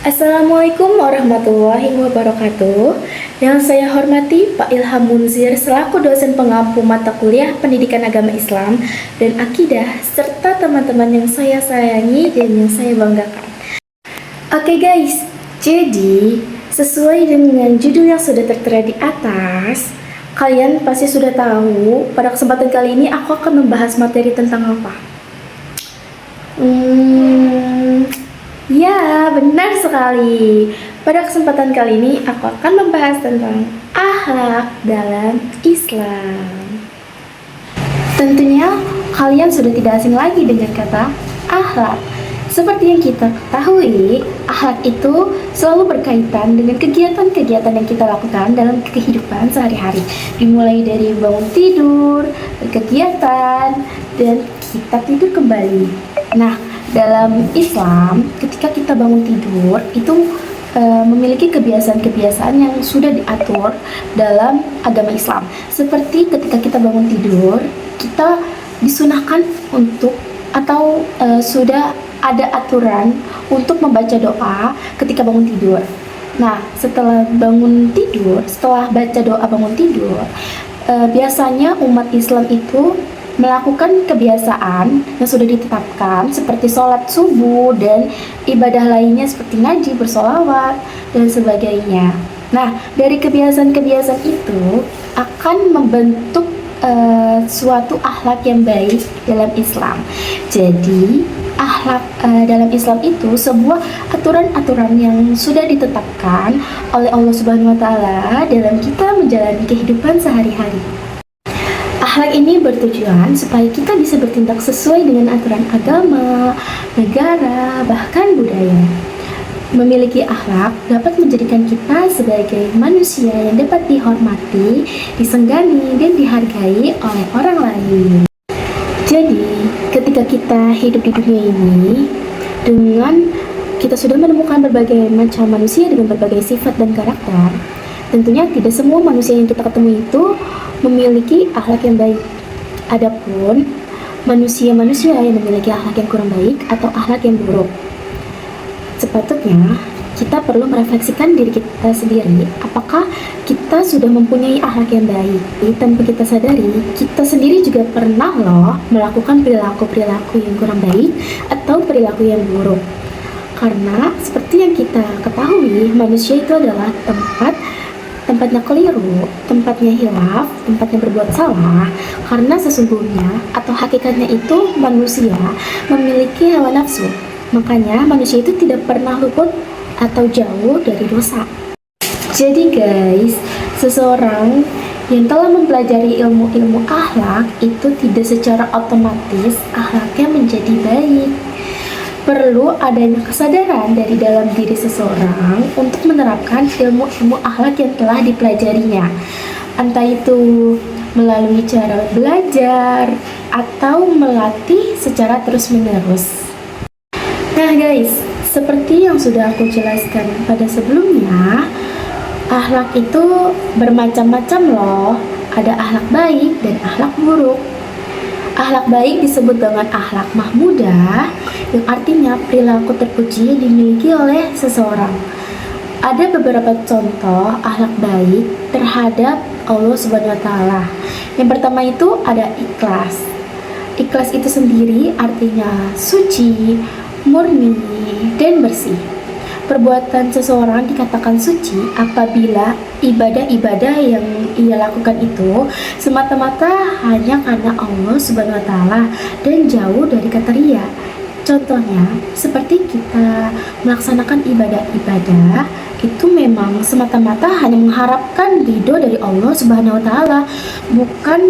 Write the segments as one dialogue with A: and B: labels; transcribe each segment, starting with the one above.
A: Assalamualaikum warahmatullahi wabarakatuh. Yang saya hormati Pak Ilham Munzir selaku dosen pengampu mata kuliah Pendidikan Agama Islam dan Akidah serta teman-teman yang saya sayangi dan yang saya banggakan. Oke guys, jadi sesuai dengan judul yang sudah tertera di atas, kalian pasti sudah tahu pada kesempatan kali ini aku akan membahas materi tentang apa? Ya, benar sekali. Pada kesempatan kali ini aku akan membahas tentang akhlak dalam Islam. Tentunya kalian sudah tidak asing lagi dengan kata akhlak. Seperti yang kita ketahui, akhlak itu selalu berkaitan dengan kegiatan-kegiatan yang kita lakukan dalam kehidupan sehari-hari. Dimulai dari bangun tidur, berkegiatan, dan kita tidur kembali. Nah, dalam Islam, ketika kita bangun tidur, itu memiliki kebiasaan-kebiasaan yang sudah diatur dalam agama Islam. Seperti ketika kita bangun tidur, kita disunahkan untuk atau sudah ada aturan untuk membaca doa ketika bangun tidur. Nah, setelah bangun tidur, setelah baca doa bangun tidur, biasanya umat Islam itu melakukan kebiasaan yang sudah ditetapkan seperti sholat subuh dan ibadah lainnya seperti ngaji, bersolawat, dan sebagainya. Nah, dari kebiasaan-kebiasaan itu akan membentuk suatu akhlak yang baik dalam Islam. Jadi, akhlak dalam Islam itu sebuah aturan-aturan yang sudah ditetapkan oleh Allah Subhanahu wa Ta'ala dalam kita menjalani kehidupan sehari-hari. Akhlak ini bertujuan supaya kita bisa bertindak sesuai dengan aturan agama, negara, bahkan budaya. Memiliki akhlak dapat menjadikan kita sebagai manusia yang dapat dihormati, disenggani, dan dihargai oleh orang lain. Jadi, ketika kita hidup di dunia ini, dengan kita sudah menemukan berbagai macam manusia dengan berbagai sifat dan karakter, tentunya tidak semua manusia yang kita ketemu itu memiliki akhlak yang baik. Adapun manusia-manusia yang memiliki akhlak yang kurang baik atau akhlak yang buruk, sepatutnya kita perlu merefleksikan diri kita sendiri. Apakah kita sudah mempunyai akhlak yang baik? Tanpa kita sadari, kita sendiri juga pernah loh melakukan perilaku-perilaku yang kurang baik atau perilaku yang buruk. Karena seperti yang kita ketahui, manusia itu adalah tempatnya keliru, tempatnya hilaf, tempatnya berbuat salah, karena sesungguhnya atau hakikatnya itu manusia memiliki hawa nafsu. Makanya manusia itu tidak pernah luput atau jauh dari dosa. Jadi guys, seseorang yang telah mempelajari ilmu-ilmu akhlak itu tidak secara otomatis akhlaknya menjadi baik. Perlu adanya kesadaran dari dalam diri seseorang untuk menerapkan ilmu-ilmu akhlak yang telah dipelajarinya. Entah itu melalui cara belajar atau melatih secara terus-menerus. Nah guys, seperti yang sudah aku jelaskan pada sebelumnya, akhlak itu bermacam-macam loh. Ada akhlak baik dan akhlak buruk. Akhlak baik disebut dengan akhlak mahmudah, yang artinya perilaku terpuji dimiliki oleh seseorang. Ada beberapa contoh akhlak baik terhadap Allah Subhanahu wa Ta'ala. Yang pertama itu ada ikhlas. Ikhlas itu sendiri artinya suci, murni, dan bersih. Perbuatan seseorang dikatakan suci apabila ibadah-ibadah yang ia lakukan itu semata-mata hanya karena Allah Subhanahu wa Ta'ala dan jauh dari kata riya. Contohnya, seperti kita melaksanakan ibadah-ibadah itu memang semata-mata hanya mengharapkan ridho dari Allah Subhanahu wa Ta'ala, bukan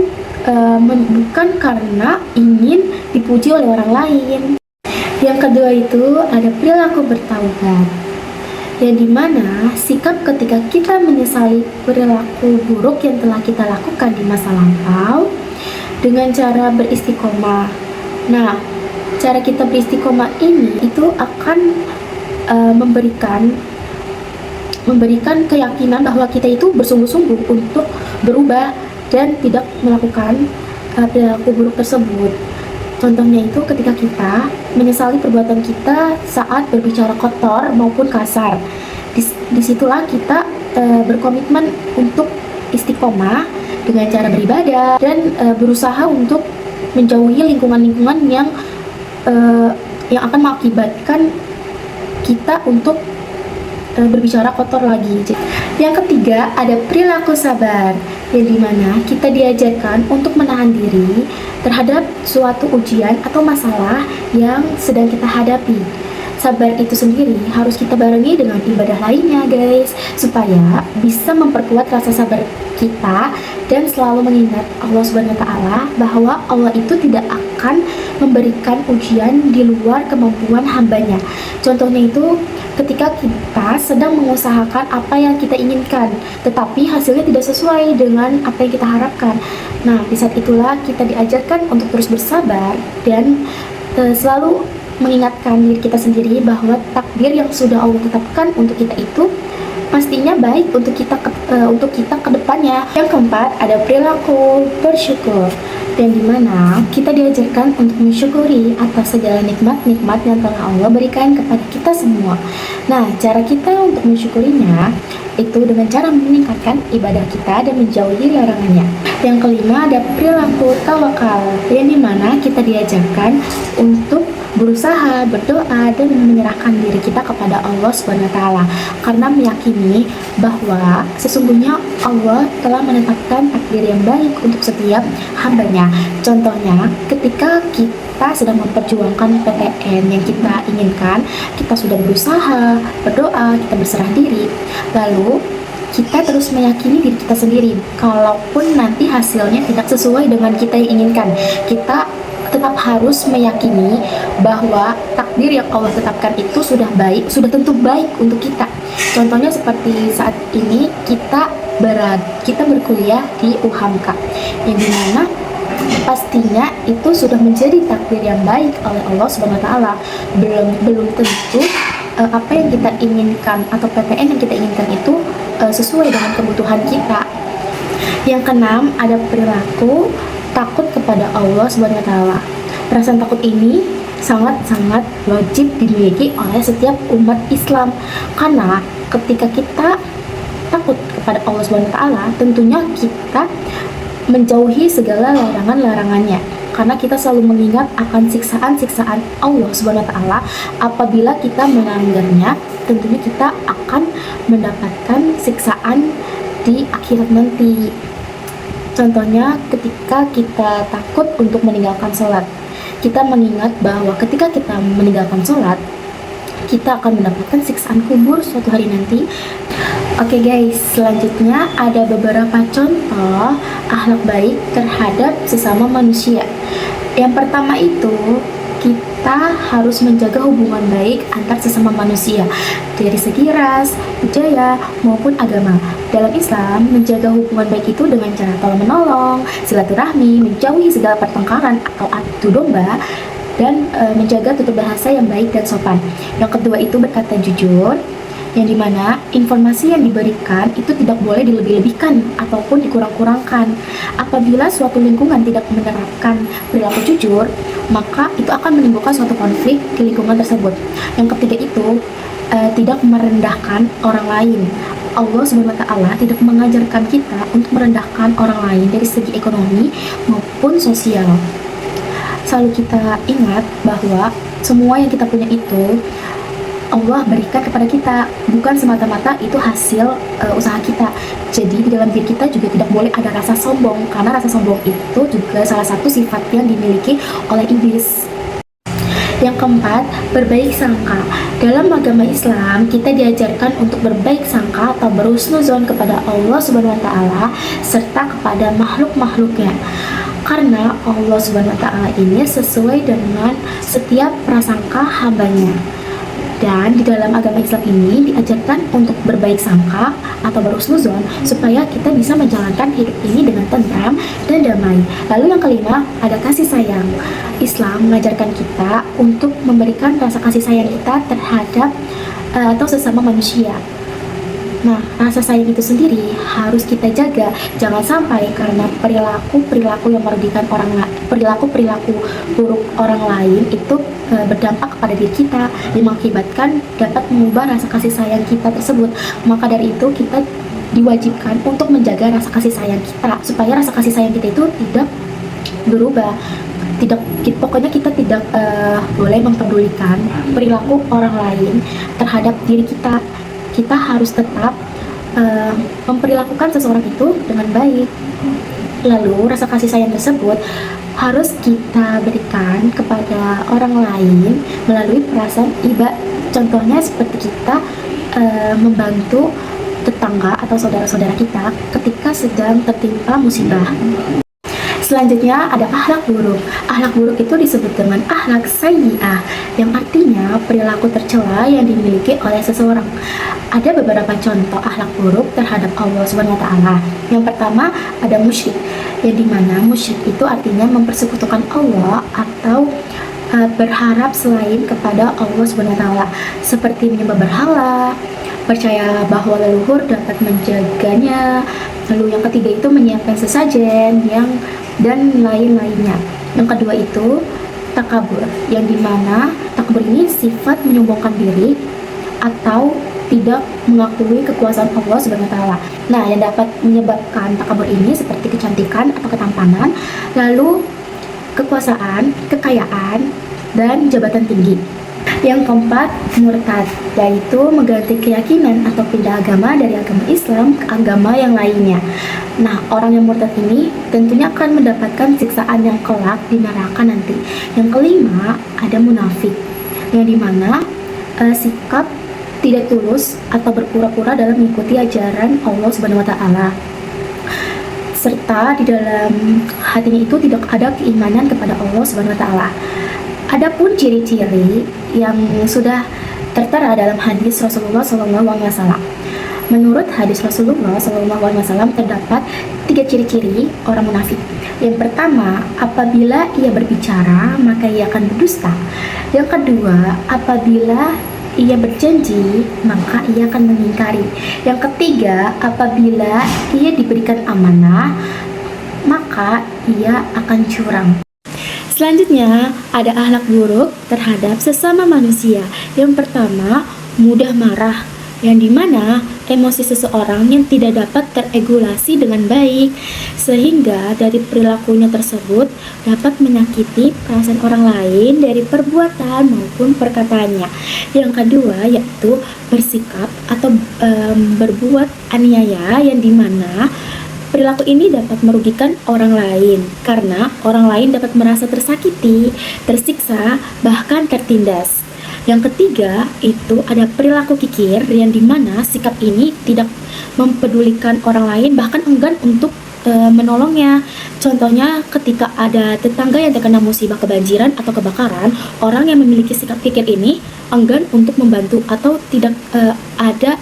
A: karena ingin dipuji oleh orang lain. Yang kedua itu ada perilaku bertaubat, yang dimana sikap ketika kita menyesali perilaku buruk yang telah kita lakukan di masa lampau dengan cara beristiqomah. Nah, cara kita beristiqomah ini itu akan memberikan keyakinan bahwa kita itu bersungguh-sungguh untuk berubah dan tidak melakukan perilaku buruk tersebut. Contohnya itu ketika kita menyesali perbuatan kita saat berbicara kotor maupun kasar. Disitulah kita berkomitmen untuk istiqomah dengan cara beribadah dan berusaha untuk menjauhi lingkungan-lingkungan yang akan mengakibatkan kita untuk berbicara kotor lagi. Yang ketiga, ada perilaku sabar, yang dimana kita diajarkan untuk menahan diri terhadap suatu ujian atau masalah yang sedang kita hadapi. Sabar itu sendiri harus kita barengi dengan ibadah lainnya, guys, supaya bisa memperkuat rasa sabar kita dan selalu mengingat Allah Subhanahu wa taala bahwa Allah itu tidak akan memberikan ujian di luar kemampuan hambanya. Contohnya itu ketika kita sedang mengusahakan apa yang kita inginkan, tetapi hasilnya tidak sesuai dengan apa yang kita harapkan. Nah, di saat itulah kita diajarkan untuk terus bersabar dan selalu mengingatkan diri kita sendiri bahwa takdir yang sudah Allah tetapkan untuk kita itu pastinya baik untuk kita ke depannya. Yang keempat, ada perilaku bersyukur, dan dimana kita diajarkan untuk mensyukuri atas segala nikmat-nikmat yang telah Allah berikan kepada kita semua. Nah, cara kita untuk mensyukurinya itu dengan cara meningkatkan ibadah kita dan menjauhi larangannya. Yang kelima, ada perilaku tawakal, yang dimana kita diajarkan untuk berusaha, berdoa, dan menyerahkan diri kita kepada Allah SWT, karena meyakini bahwa sesungguhnya Allah telah menetapkan takdir yang baik untuk setiap hambanya. Contohnya, ketika kita sedang memperjuangkan PTN yang kita inginkan, kita sudah berusaha, berdoa, kita berserah diri, lalu kita terus meyakini diri kita sendiri, kalaupun nanti hasilnya tidak sesuai dengan kita yang inginkan, kita tetap harus meyakini bahwa takdir yang Allah tetapkan itu sudah baik, sudah tentu baik untuk kita. Contohnya seperti saat ini kita berkuliah di UHAMKA, yang dimana pastinya itu sudah menjadi takdir yang baik oleh Allah Subhanahu wa taala. Belum tentu apa yang kita inginkan atau PTN yang kita inginkan itu sesuai dengan kebutuhan kita. Yang keenam, ada perilaku takut kepada Allah Subhanahu wa taala. Perasaan takut ini sangat-sangat wajib dimiliki oleh setiap umat Islam, karena ketika kita takut kepada Allah Subhanahu wa taala, tentunya kita menjauhi segala larangan-larangannya, karena kita selalu mengingat akan siksaan-siksaan Allah Subhanahu wa taala apabila kita melanggarnya. Tentunya kita akan mendapatkan siksaan di akhirat nanti. Contohnya ketika kita takut untuk meninggalkan sholat, kita mengingat bahwa ketika kita meninggalkan sholat, kita akan mendapatkan siksaan kubur suatu hari nanti. Oke guys, selanjutnya ada beberapa contoh akhlak baik terhadap sesama manusia. Yang pertama itu, kita harus menjaga hubungan baik antar sesama manusia dari segi ras, budaya, maupun agama. Dalam Islam, menjaga hubungan baik itu dengan cara tolong-menolong, silaturahmi, menjauhi segala pertengkaran atau adu domba, dan menjaga tutur bahasa yang baik dan sopan. Yang kedua itu berkata jujur, yang dimana informasi yang diberikan itu tidak boleh dilebih-lebihkan ataupun dikurang-kurangkan. Apabila suatu lingkungan tidak menerapkan perilaku jujur, maka itu akan menimbulkan suatu konflik di lingkungan tersebut. Yang ketiga itu tidak merendahkan orang lain. Allah Subhanahu wa taala tidak mengajarkan kita untuk merendahkan orang lain dari segi ekonomi maupun sosial. Selalu kita ingat bahwa semua yang kita punya itu Allah berikan kepada kita, bukan semata-mata itu hasil usaha kita. Jadi di dalam diri kita juga tidak boleh ada rasa sombong, karena rasa sombong itu juga salah satu sifat yang dimiliki oleh iblis. Yang keempat, berbaik sangka. Dalam agama Islam, kita diajarkan untuk berbaik sangka atau berhusnuzon kepada Allah Subhanahu wa taala serta kepada makhluk-makhluknya. Karena Allah Subhanahu wa taala ini sesuai dengan setiap prasangka hambanya. Dan di dalam agama Islam ini diajarkan untuk berbaik sangka atau berhusnuzon supaya kita bisa menjalankan hidup ini dengan tentram dan damai. Lalu yang kelima, ada kasih sayang. Islam mengajarkan kita untuk memberikan rasa kasih sayang kita terhadap atau sesama manusia. Nah, rasa sayang itu sendiri harus kita jaga. Jangan sampai karena perilaku yang merugikan perilaku buruk orang lain itu berdampak kepada diri kita, yang mengakibatkan dapat mengubah rasa kasih sayang kita tersebut. Maka dari itu kita diwajibkan untuk menjaga rasa kasih sayang kita, supaya rasa kasih sayang kita itu tidak berubah. Pokoknya kita tidak boleh mempedulikan perilaku orang lain terhadap diri kita. Kita harus tetap memperlakukan seseorang itu dengan baik. Lalu rasa kasih sayang tersebut harus kita berikan kepada orang lain melalui perasaan iba. Contohnya seperti kita membantu tetangga atau saudara-saudara kita ketika sedang tertimpa musibah. Selanjutnya ada akhlak buruk. Akhlak buruk itu disebut dengan akhlak sayyi'ah, yang artinya perilaku tercela yang dimiliki oleh seseorang. Ada beberapa contoh akhlak buruk terhadap Allah Subhanahu wa taala. Yang pertama ada musyrik, yang dimana musyrik itu artinya mempersekutukan Allah atau berharap selain kepada Allah Subhanahu wa taala, seperti menyembah berhala, percaya bahwa leluhur dapat menjaganya. Lalu yang ketiga itu menyiapkan sesajen dan lain-lainnya. Yang kedua itu takabur, yang dimana takabur ini sifat menyombongkan diri atau tidak mengakui kekuasaan Allah Subhanahu wa taala. Nah, yang dapat menyebabkan takabur ini seperti kecantikan atau ketampanan, lalu kekuasaan, kekayaan, dan jabatan tinggi. Yang keempat, murtad, yaitu mengganti keyakinan atau pindah agama dari agama Islam ke agama yang lainnya. Nah, orang yang murtad ini tentunya akan mendapatkan siksaan yang kelak di neraka nanti. Yang kelima, ada munafik, yang dimana sikap tidak tulus atau berpura-pura dalam mengikuti ajaran Allah Subhanahu wa taala, serta di dalam hatinya itu tidak ada keimanan kepada Allah Subhanahu wa taala. Adapun ciri-ciri yang sudah tertera dalam hadis Rasulullah SAW. Menurut hadis Rasulullah SAW terdapat 3 ciri-ciri orang munafik. Yang pertama, apabila ia berbicara maka ia akan berdusta. Yang kedua, apabila ia berjanji maka ia akan mengingkari. Yang ketiga, apabila ia diberikan amanah maka ia akan curang. Selanjutnya, ada akhlak buruk terhadap sesama manusia. Yang pertama, mudah marah, yang dimana emosi seseorang yang tidak dapat teregulasi dengan baik, sehingga dari perilakunya tersebut dapat menyakiti perasaan orang lain dari perbuatan maupun perkataannya. Yang kedua, yaitu bersikap atau berbuat aniaya, yang dimana perilaku ini dapat merugikan orang lain karena orang lain dapat merasa tersakiti, tersiksa, bahkan tertindas. Yang ketiga itu ada perilaku kikir, yang dimana sikap ini tidak mempedulikan orang lain, bahkan enggan untuk menolongnya. Contohnya ketika ada tetangga yang terkena musibah kebanjiran atau kebakaran, orang yang memiliki sikap kikir ini enggan untuk membantu atau tidak ada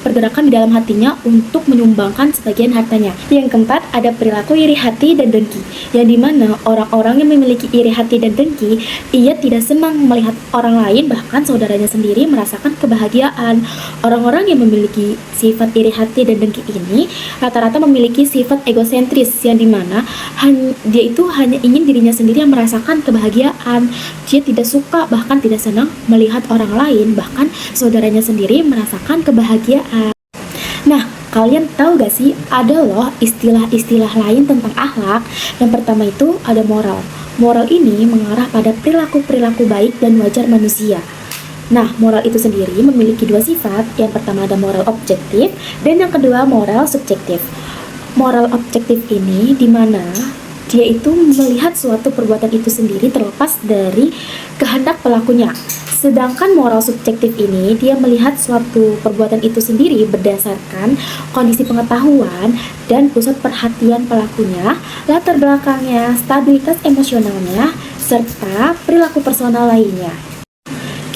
A: pergerakan di dalam hatinya untuk menyumbangkan sebagian hartanya. Yang keempat, ada perilaku iri hati dan dengki, yang dimana orang-orang yang memiliki iri hati dan dengki, ia tidak senang melihat orang lain, bahkan saudaranya sendiri merasakan kebahagiaan. Orang-orang yang memiliki sifat iri hati dan dengki ini rata-rata memiliki sifat egosentris, yang dimana dia itu hanya ingin dirinya sendiri yang merasakan kebahagiaan. Dia tidak suka, bahkan tidak senang melihat orang lain, bahkan saudaranya sendiri merasakan kebahagiaan. Nah, kalian tahu gak sih, ada loh istilah-istilah lain tentang akhlak. Yang pertama itu ada moral. Moral ini mengarah pada perilaku-perilaku baik dan wajar manusia. Nah, moral itu sendiri memiliki 2 sifat. Yang pertama ada moral objektif, dan yang kedua moral subjektif. Moral objektif ini dimana dia itu melihat suatu perbuatan itu sendiri terlepas dari kehendak pelakunya. Sedangkan moral subjektif ini dia melihat suatu perbuatan itu sendiri berdasarkan kondisi pengetahuan dan pusat perhatian pelakunya, latar belakangnya, stabilitas emosionalnya, serta perilaku personal lainnya.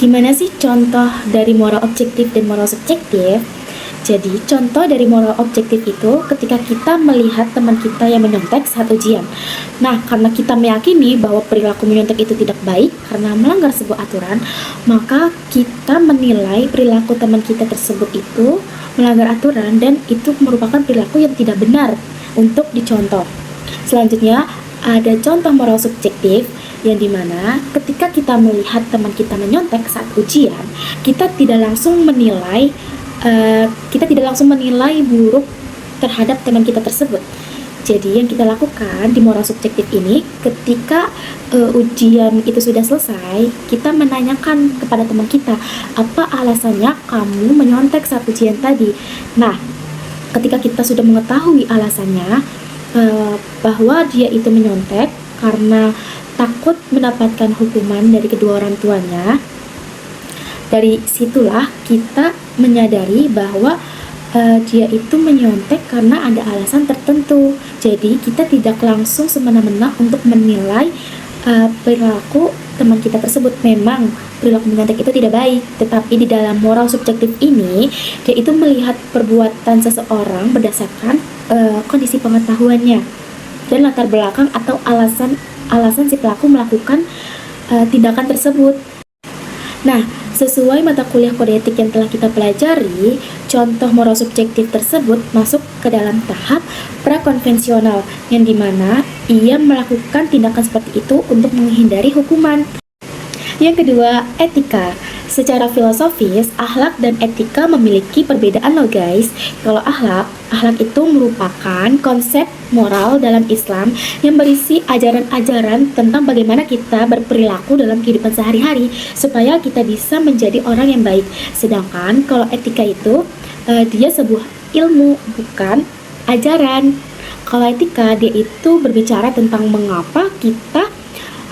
A: Gimana sih contoh dari moral objektif dan moral subjektif? Jadi, contoh dari moral objektif itu ketika kita melihat teman kita yang menyontek saat ujian. Nah, karena kita meyakini bahwa perilaku menyontek itu tidak baik karena melanggar sebuah aturan, maka kita menilai perilaku teman kita tersebut itu melanggar aturan, dan itu merupakan perilaku yang tidak benar untuk dicontoh. Selanjutnya, ada contoh moral subjektif, yang dimana ketika kita melihat teman kita menyontek saat ujian, kita tidak langsung menilai buruk terhadap teman kita tersebut. Jadi yang kita lakukan di moral subjektif ini, ketika ujian itu sudah selesai, kita menanyakan kepada teman kita, apa alasannya kamu menyontek saat ujian tadi. Nah, ketika kita sudah mengetahui alasannya, bahwa dia itu menyontek karena takut mendapatkan hukuman dari kedua orang tuanya, dari situlah kita menyadari bahwa dia itu menyontek karena ada alasan tertentu. Jadi kita tidak langsung semena-mena untuk menilai perilaku teman kita tersebut. Memang perilaku menyontek itu tidak baik, tetapi di dalam moral subjektif ini, dia itu melihat perbuatan seseorang berdasarkan kondisi pengetahuannya dan latar belakang atau alasan si pelaku melakukan tindakan tersebut. Nah, sesuai mata kuliah kode etik yang telah kita pelajari, contoh moral subjektif tersebut masuk ke dalam tahap prakonvensional, yang dimana ia melakukan tindakan seperti itu untuk menghindari hukuman. Yang kedua, etika. Secara filosofis, akhlak dan etika memiliki perbedaan loh guys. Kalau akhlak itu merupakan konsep moral dalam Islam yang berisi ajaran-ajaran tentang bagaimana kita berperilaku dalam kehidupan sehari-hari supaya kita bisa menjadi orang yang baik. Sedangkan kalau etika itu dia sebuah ilmu, bukan ajaran. Kalau etika, dia itu berbicara tentang mengapa kita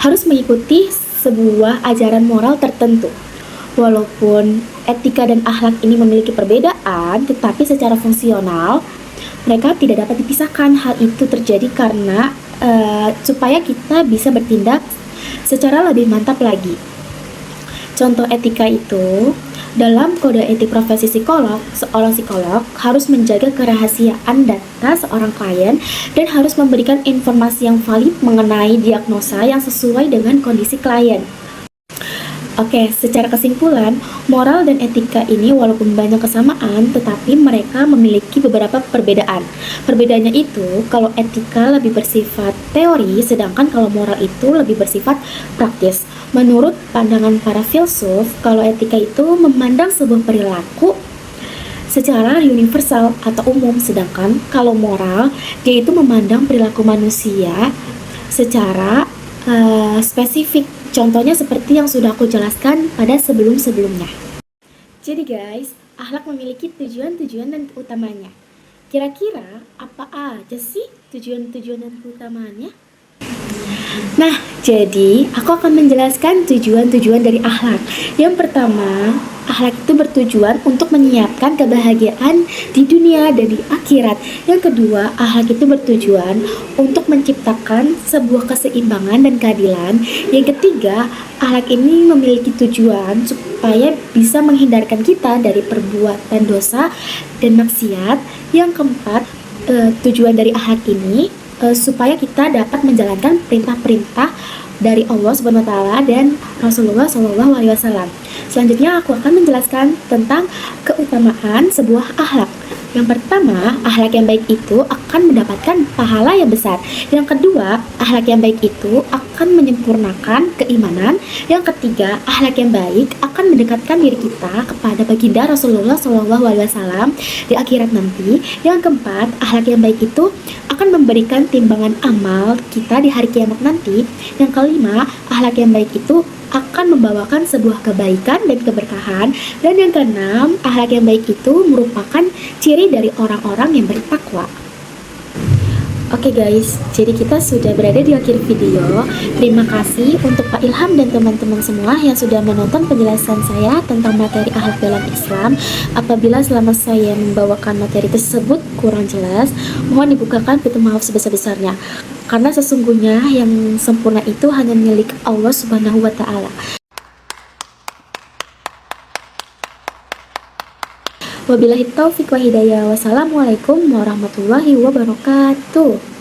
A: harus mengikuti sebuah ajaran moral tertentu. Walaupun etika dan akhlak ini memiliki perbedaan, tetapi secara fungsional mereka tidak dapat dipisahkan. Hal itu terjadi karena supaya kita bisa bertindak secara lebih mantap lagi. Contoh etika itu, dalam kode etik profesi psikolog, seorang psikolog harus menjaga kerahasiaan data seorang klien dan harus memberikan informasi yang valid mengenai diagnosa yang sesuai dengan kondisi klien. Oke, secara kesimpulan, moral dan etika ini walaupun banyak kesamaan, tetapi mereka memiliki beberapa perbedaan. Perbedaannya itu, kalau etika lebih bersifat teori, sedangkan kalau moral itu lebih bersifat praktis. Menurut pandangan para filsuf, kalau etika itu memandang sebuah perilaku secara universal atau umum, sedangkan kalau moral, dia itu memandang perilaku manusia secara spesifik. Contohnya seperti yang sudah aku jelaskan pada sebelum-sebelumnya. Jadi guys, akhlak memiliki tujuan-tujuan dan utamanya. Kira-kira apa aja sih tujuan-tujuan dan utamaannya? Nah, jadi aku akan menjelaskan tujuan-tujuan dari akhlak. Yang pertama, akhlak itu bertujuan untuk menyiapkan kebahagiaan di dunia dan di akhirat. Yang kedua, akhlak itu bertujuan untuk menciptakan sebuah keseimbangan dan keadilan. Yang ketiga, akhlak ini memiliki tujuan supaya bisa menghindarkan kita dari perbuatan dosa dan maksiat. Yang keempat, tujuan dari akhlak ini supaya kita dapat menjalankan perintah-perintah dari Allah Subhanahu wa taala dan Rasulullah Shallallahu alaihi wasallam. Selanjutnya aku akan menjelaskan tentang keutamaan sebuah akhlak. Yang pertama, akhlak yang baik itu akan mendapatkan pahala yang besar. Yang kedua, akhlak yang baik itu akan menyempurnakan keimanan. Yang ketiga, akhlak yang baik akan mendekatkan diri kita kepada baginda Rasulullah Shallallahu alaihi wasallam di akhirat nanti. Yang keempat, akhlak yang baik itu akan memberikan timbangan amal kita di hari kiamat nanti. Yang kelima, akhlak yang baik itu akan membawakan sebuah kebaikan dan keberkahan. Dan yang keenam, akhlak yang baik itu merupakan ciri dari orang-orang yang bertakwa. Oke guys, jadi kita sudah berada di akhir video. Terima kasih untuk Pak Ilham dan teman-teman semua yang sudah menonton penjelasan saya tentang materi akhlak dalam Islam. Apabila selama saya membawakan materi tersebut kurang jelas, mohon dibukakan pintu maaf sebesar-besarnya. Karena sesungguhnya yang sempurna itu hanya milik Allah Subhanahu wa taala. Wabillahi taufiq wa hidayah. Wassalamualaikum warahmatullahi wabarakatuh.